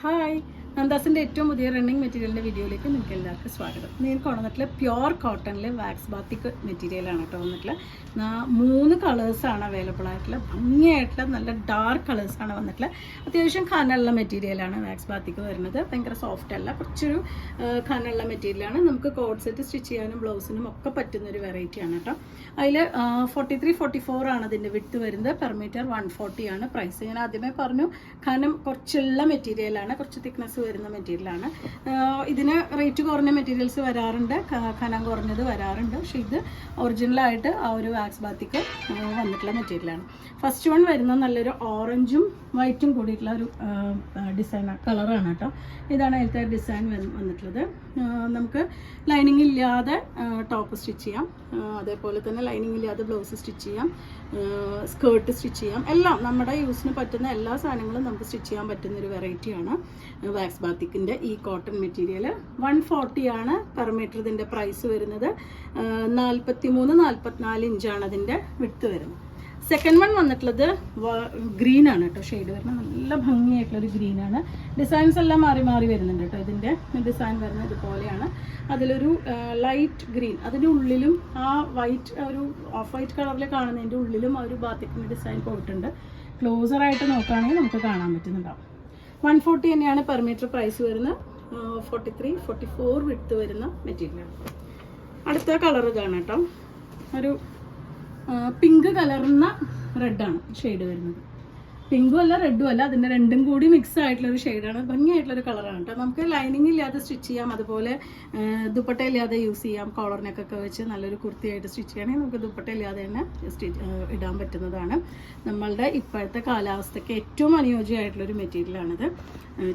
Hi, നന്ദാസിൻ്റെ ഏറ്റവും പുതിയ running മെറ്റീരിയലിൻ്റെ വീഡിയോയിലേക്ക് നിങ്ങൾക്ക് എല്ലാവർക്കും സ്വാഗതം. നിങ്ങൾക്ക് വന്നിട്ടുള്ള പ്യുവർ കോട്ടണിൽ വാക്സ് ബാത്തിക് മെറ്റീരിയലാണ് കേട്ടോ വന്നിട്ടുള്ള 3 കളേഴ്സാണ് അവൈലബിൾ ആയിട്ടുള്ള. ഭംഗിയായിട്ടുള്ള നല്ല ഡാർക്ക് കളേഴ്സാണ് വന്നിട്ടുള്ള. അത്യാവശ്യം ഖനമുള്ള മെറ്റീരിയലാണ് വാക്സ് ബാത്തിക് വരുന്നത്. ഭയങ്കര സോഫ്റ്റ് അല്ല, കുറച്ചൊരു ഖനമുള്ള മെറ്റീരിയലാണ്. നമുക്ക് കോഡ് സെറ്റ് സ്റ്റിച്ച് ചെയ്യാനും ബ്ലൗസിനും ഒക്കെ പറ്റുന്നൊരു വെറൈറ്റിയാണ് കേട്ടോ. അതിൽ 43-44 ആണ് അതിൻ്റെ വിഡ്ത്ത് വരുന്നത്. പെർ മീറ്റർ 140 ആണ് പ്രൈസ്. ഞാൻ ആദ്യമേ പറഞ്ഞു ഖനം കുറച്ചുള്ള മെറ്റീരിയലാണ്, കുറച്ച് തിക്നെസ് വരുന്ന മെറ്റീരിയലാണ്. ഇതിന് റേറ്റ് കുറഞ്ഞ മെറ്റീരിയൽസ് വരാറുണ്ട്, ഖനം കുറഞ്ഞത് വരാറുണ്ട്. പക്ഷേ ഇത് ഒറിജിനലായിട്ട് ആ ഒരു വാക്സ് ബാത്തിക്ക് വന്നിട്ടുള്ള മെറ്റീരിയലാണ്. ഫസ്റ്റ് വൺ വരുന്ന നല്ലൊരു ഓറഞ്ചും വൈറ്റും കൂടിയിട്ടുള്ള ഒരു ഡിസൈൻ കളറാണ് കേട്ടോ. ഇതാണ് അതിലത്തെ ഡിസൈൻ വന്നിട്ടുള്ളത്. നമുക്ക് ലൈനിങ് ഇല്ലാതെ ടോപ്പ് സ്റ്റിച്ച് ചെയ്യാം, അതേപോലെ തന്നെ ലൈനിങ് ഇല്ലാതെ ബ്ലൗസ് സ്റ്റിച്ച് ചെയ്യാം, സ്കേർട്ട് സ്റ്റിച്ച് ചെയ്യാം. എല്ലാം നമ്മുടെ യൂസിന് പറ്റുന്ന എല്ലാ സാധനങ്ങളും നമുക്ക് സ്റ്റിച്ച് ചെയ്യാൻ പറ്റുന്നൊരു വെറൈറ്റിയാണ് വാക്സ് ബാത്തിക്കിൻ്റെ ഈ കോട്ടൺ മെറ്റീരിയൽ. 140 ആണ് പെർ മീറ്റർ ഇതിൻ്റെ പ്രൈസ് വരുന്നത്. 43-44 ഇഞ്ചാണ് അതിൻ്റെ വിഡ്ത്ത് വരുന്നത്. സെക്കൻഡ് വൺ വന്നിട്ടുള്ളത് ഗ്രീൻ ആണ് കേട്ടോ. ഷെയ്ഡ് വരുന്നത് നല്ല ഭംഗിയായിട്ടുള്ളൊരു ഗ്രീനാണ്. ഡിസൈൻസ് എല്ലാം മാറി മാറി വരുന്നുണ്ട് കേട്ടോ. ഇതിൻ്റെ ഡിസൈൻ വരുന്നത് ഇതുപോലെയാണ്. അതിലൊരു ലൈറ്റ് ഗ്രീൻ, അതിൻ്റെ ഉള്ളിലും ആ വൈറ്റ്, ഒരു ഓഫ് വൈറ്റ് കളറിൽ കാണുന്നതിൻ്റെ ഉള്ളിലും ആ ഒരു ബാത്തിക്കിൻ്റെ ഡിസൈൻ പോയിട്ടുണ്ട്. ക്ലോസറായിട്ട് നോക്കുകയാണെങ്കിൽ നമുക്ക് കാണാൻ പറ്റുന്നുണ്ടാവും. 140 തന്നെയാണ് പെർ മീറ്റർ പ്രൈസ് വരുന്നത്. 43-44 വിഡ്ത്ത് വരുന്ന മെറ്റീരിയലാണ്. അടുത്ത കളർ ഇതാണ് കേട്ടോ. ഒരു പിങ്ക് കലർന്ന റെഡാണ് ഷെയ്ഡ് വരുന്നത്. പിങ്കും അല്ല റെഡും അല്ല, അതിൻ്റെ രണ്ടും കൂടി മിക്സ് ആയിട്ടുള്ളൊരു ഷെയ്ഡാണ്. ഭംഗിയായിട്ടുള്ളൊരു കളറാണ് കേട്ടോ. നമുക്ക് ലൈനിങ് ഇല്ലാതെ സ്റ്റിച്ച് ചെയ്യാം, അതുപോലെ ദുപ്പട്ട ഇല്ലാതെ യൂസ് ചെയ്യാം. കോളറിനൊക്കെ വെച്ച് നല്ലൊരു കുർത്തിയായിട്ട് സ്റ്റിച്ച് ചെയ്യണമെങ്കിൽ നമുക്ക് ദുപ്പട്ട ഇല്ലാതെ തന്നെ ഇടാൻ പറ്റുന്നതാണ്. നമ്മളുടെ ഇപ്പോഴത്തെ കാലാവസ്ഥയ്ക്ക് ഏറ്റവും അനുയോജ്യമായിട്ടുള്ളൊരു മെറ്റീരിയലാണിത്.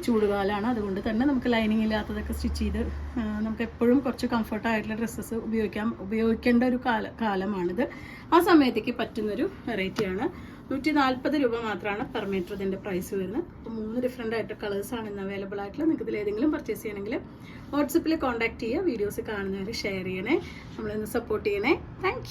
ചൂടുകാലമാണ്, അതുകൊണ്ട് തന്നെ നമുക്ക് ലൈനിങ് ഇല്ലാത്തതൊക്കെ സ്റ്റിച്ച് ചെയ്ത് നമുക്ക് എപ്പോഴും കുറച്ച് കംഫർട്ടായിട്ടുള്ള ഡ്രസ്സസ് ഉപയോഗിക്കേണ്ട ഒരു കാലമാണിത്. ആ സമയത്തേക്ക് പറ്റുന്നൊരു വെറൈറ്റിയാണ്. 140 രൂപ മാത്രമാണ് പെർ മീറ്റർ ഇതിൻ്റെ പ്രൈസ് വരുന്നത്. അപ്പോൾ 3 ഡിഫറെൻ്റ് ആയിട്ട് കളേഴ്സാണ് ഇന്ന് അവൈലബിൾ ആയിട്ടുള്ളത്. നിങ്ങൾക്ക് ഇതിൽ ഏതെങ്കിലും പർച്ചേസ് ചെയ്യണമെങ്കിൽ വാട്സപ്പിൽ കോൺടാക്ട് ചെയ്യുക. വീഡിയോസ് കാണുന്നവർ ഷെയർ ചെയ്യണേ, നമ്മളിന്ന് സപ്പോർട്ട് ചെയ്യണേ. താങ്ക്